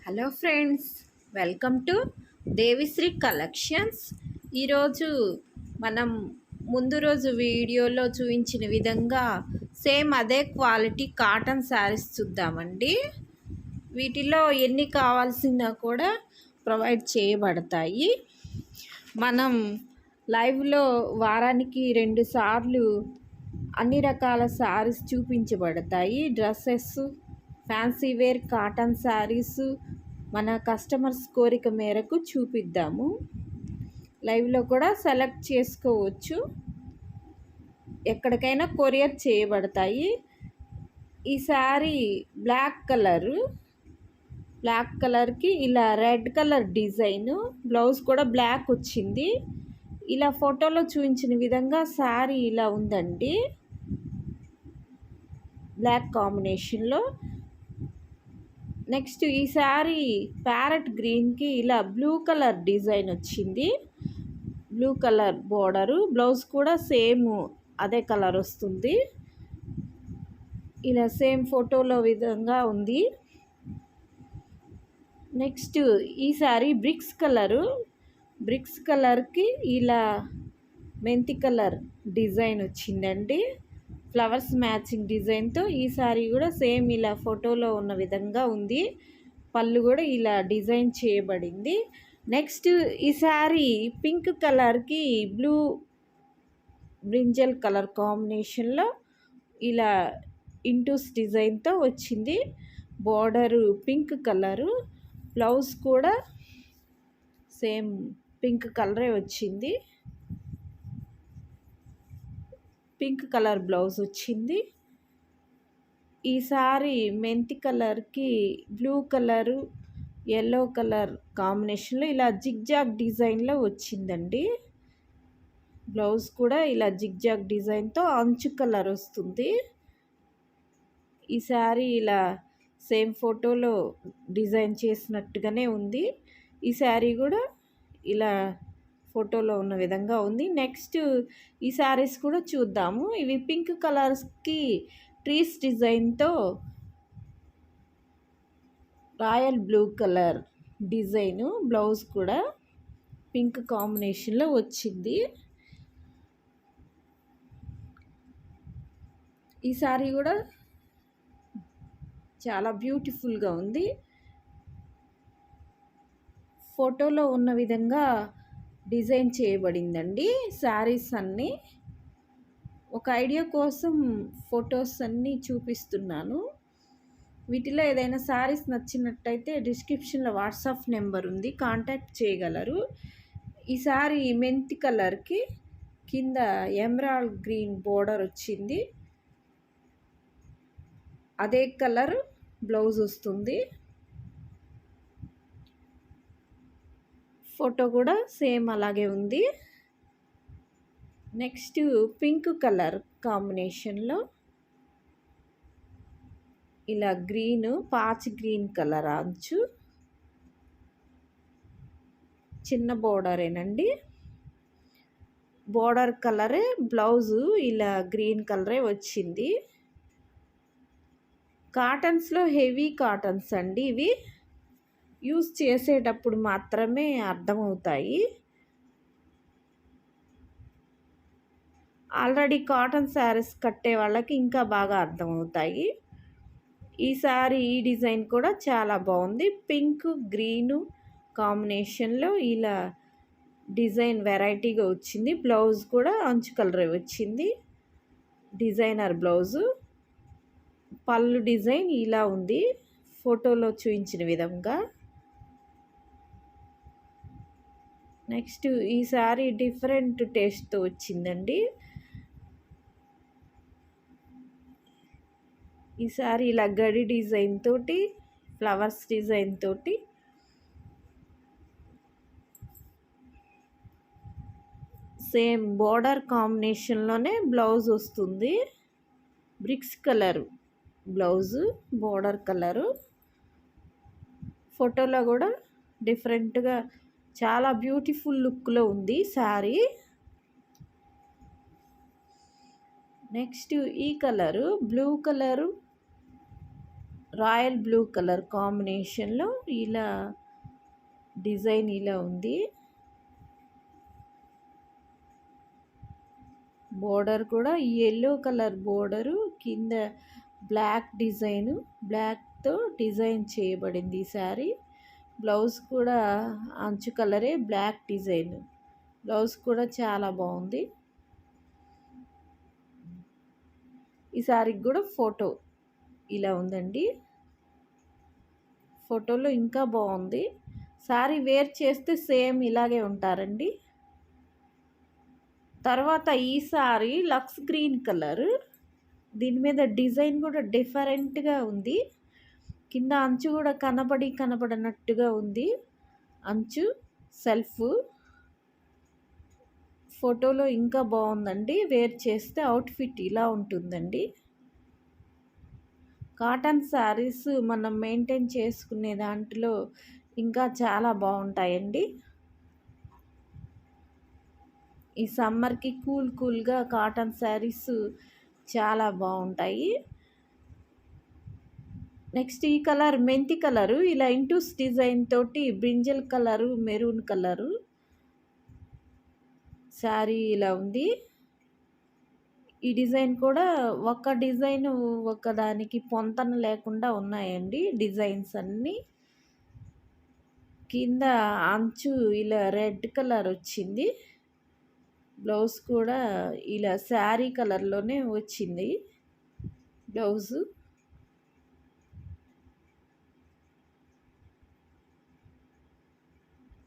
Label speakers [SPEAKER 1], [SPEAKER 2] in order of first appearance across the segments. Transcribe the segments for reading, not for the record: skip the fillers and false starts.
[SPEAKER 1] Hello friends, welcome to Devishri collections. ఈరోజు మనం ముందు రోజు వీడియోలో చూపించిన విధంగా సేమ్ అదే క్వాలిటీ కాటన్ శారీస్ చూద్దామండి. వీటిలో ఎన్ని కావాల్సినా కూడా ప్రొవైడ్ చేయబడతాయి. మనం లైవ్లో వారానికి 2 సార్లు అన్ని రకాల శారీస్ చూపించబడతాయి. Dresses, fancy wear, cotton saris మన కస్టమర్స్ కోరిక మేరకు చూపిద్దాము. లైవ్లో కూడా సెలెక్ట్ చేసుకోవచ్చు. ఎక్కడికైనా కొరియర్ చేయబడతాయి. ఈ శారీ బ్లాక్ కలర్కి ఇలా రెడ్ కలర్ డిజైన్, బ్లౌజ్ కూడా బ్లాక్ వచ్చింది. ఇలా ఫోటోలో చూపించిన విధంగా శారీ ఇలా ఉందండి, బ్లాక్ కాంబినేషన్లో. నెక్స్ట్ ఈ శారీ ప్యారెట్ గ్రీన్కి ఇలా బ్లూ కలర్ డిజైన్ వచ్చింది, బ్లూ కలర్ బోర్డరు, బ్లౌజ్ కూడా సేమ్ అదే కలర్ వస్తుంది. ఇలా సేమ్ ఫోటోలో విధంగా ఉంది. నెక్స్ట్ ఈ శారీ బ్రిక్స్ కలర్కి ఇలా మెంతి కలర్ డిజైన్ వచ్చిందండి, ఫ్లవర్స్ మ్యాచింగ్ డిజైన్తో. ఈ శారీ కూడా సేమ్ ఇలా ఫోటోలో ఉన్న విధంగా ఉంది. పళ్ళు కూడా ఇలా డిజైన్ చేయబడింది. నెక్స్ట్ ఈ శారీ పింక్ కలర్కి బ్లూ బ్రింజల్ కలర్ కాంబినేషన్లో ఇలా ఇంటూస్ డిజైన్తో వచ్చింది. బోర్డరు పింక్ కలరు, బ్లౌజ్ కూడా సేమ్ పింక్ కలరే వచ్చింది. పింక్ కలర్ బ్లౌజ్ వచ్చింది. ఈ సారీ మెంతి కలర్కి బ్లూ కలరు, ఎల్లో కలర్ కాంబినేషన్లో ఇలా జిగ్జాగ్ డిజైన్లో వచ్చిందండి. బ్లౌజ్ కూడా ఇలా జిగ్జాగ్ డిజైన్తో అంచు కలర్ వస్తుంది. ఈ శారీ ఇలా సేమ్ ఫోటోలో డిజైన్ చేసినట్టుగానే ఉంది. ఈ శారీ కూడా ఇలా ఫోటోలో ఉన్న విధంగా ఉంది. నెక్స్ట్ ఈ శారీస్ కూడా చూద్దాము. ఇవి పింక్ కలర్స్కి ట్రీస్ డిజైన్తో royal blue colour design, blouse కూడా పింక్ కాంబినేషన్లో వచ్చింది. ఈ శారీ కూడా చాలా బ్యూటిఫుల్గా ఉంది. ఫోటోలో ఉన్న విధంగా డిజైన్ చేయబడిందండి శారీస్ అన్నీ. ఒక ఐడియా కోసం ఫొటోస్ అన్నీ చూపిస్తున్నాను. వీటిలో ఏదైనా శారీస్ నచ్చినట్టయితే డిస్క్రిప్షన్లో వాట్సాప్ నెంబర్ ఉంది, కాంటాక్ట్ చేయగలరు. ఈ శారీ మెంతి కలర్కి కింద ఎమరాల్డ్ గ్రీన్ బోర్డర్ వచ్చింది, అదే కలర్ బ్లౌజ్ వస్తుంది. ఫోటో కూడా సేమ్ అలాగే ఉంది. నెక్స్ట్ పింక్ కలర్ కాంబినేషన్లో ఇలా గ్రీన్, పాచ్ గ్రీన్ కలర్ అంచు, చిన్న బోర్డరేనండి. బోర్డర్ కలరే, బ్లౌజు ఇలా గ్రీన్ కలరే వచ్చింది. కాటన్స్లో హెవీ కాటన్స్ అండి ఇవి. యూస్ చేసేటప్పుడు మాత్రమే అర్థమవుతాయి. ఆల్రెడీ కాటన్ శారీస్ కట్టే వాళ్ళకి ఇంకా బాగా అర్థమవుతాయి. ఈ శారీ ఈ డిజైన్ కూడా చాలా బాగుంది. పింక్ గ్రీను కాంబినేషన్లో ఇలా డిజైన్ వెరైటీగా వచ్చింది. బ్లౌజ్ కూడా అంచు కలరే వచ్చింది, డిజైనర్ బ్లౌజు. పళ్ళు డిజైన్ ఇలా ఉంది ఫోటోలో చూపించిన విధంగా. నెక్స్ట్ ఈ శారీ డిఫరెంట్ టేస్ట్తో వచ్చిందండి. ఈ శారీ ఇలా గడి డిజైన్ తోటి, ఫ్లవర్స్ డిజైన్ తోటి, సేమ్ బోర్డర్ కాంబినేషన్లోనే బ్లౌజ్ వస్తుంది. Bricks colour blouse, border colour. ఫోటోలో కూడా డిఫరెంట్గా చాలా బ్యూటిఫుల్ లుక్లో ఉంది శారీ. నెక్స్ట్ ఈ colour blue colour, royal blue colour కాంబినేషన్లో ఇలా డిజైన్ ఇలా ఉంది. బోర్డర్ కూడా ఎల్లో కలర్ బోర్డరు, కింద బ్లాక్ డిజైను, బ్లాక్తో డిజైన్ చేయబడింది ఈ శారీ. బ్లౌజ్ కూడా అంచు కలరే బ్లాక్ డిజైన్. బ్లౌజ్ కూడా చాలా బాగుంది. ఈ శారీకి కూడా ఫోటో ఇలా ఉందండి. ఫోటోలో ఇంకా బాగుంది. శారీ వేర్ చేస్తే సేమ్ ఇలాగే ఉంటారండి. తర్వాత ఈ శారీ లక్స్ గ్రీన్ కలర్. దీని మీద డిజైన్ కూడా డిఫరెంట్గా ఉంది. కింద అంచు కూడా కనపడనట్టుగా ఉంది. అంచు సెల్ఫ్ ఫోటోలో ఇంకా బాగుందండి. వేర్ చేస్తే అవుట్ఫిట్ ఇలా ఉంటుందండి. కాటన్ శారీస్ మనం మెయింటైన్ చేసుకునే దాంట్లో ఇంకా చాలా బాగుంటాయండి. ఈ సమ్మర్కి కూల్గా కాటన్ శారీస్ చాలా బాగుంటాయి. నెక్స్ట్ ఈ కలర్ మెంతి కలరు, ఇలా ఇంటూస్ డిజైన్ తోటి brinjal colour, maroon colour sari ఇలా ఉంది. ఈ డిజైన్ కూడా ఒక డిజైన్ ఒకదానికి పొంతన లేకుండా ఉన్నాయండి డిజైన్స్ అన్నీ. కింద అంచు ఇలా రెడ్ కలర్ వచ్చింది. బ్లౌజ్ కూడా ఇలా శారీ కలర్లోనే వచ్చింది బ్లౌజు.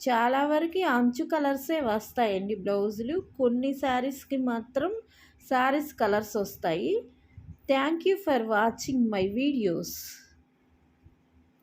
[SPEAKER 1] చాలా వరకు అంచు కలర్సే వస్తాయండి బ్లౌజులు. కొన్ని శారీస్కి మాత్రం శారీస్ కలర్స్ వస్తాయి. Thank you for watching my videos.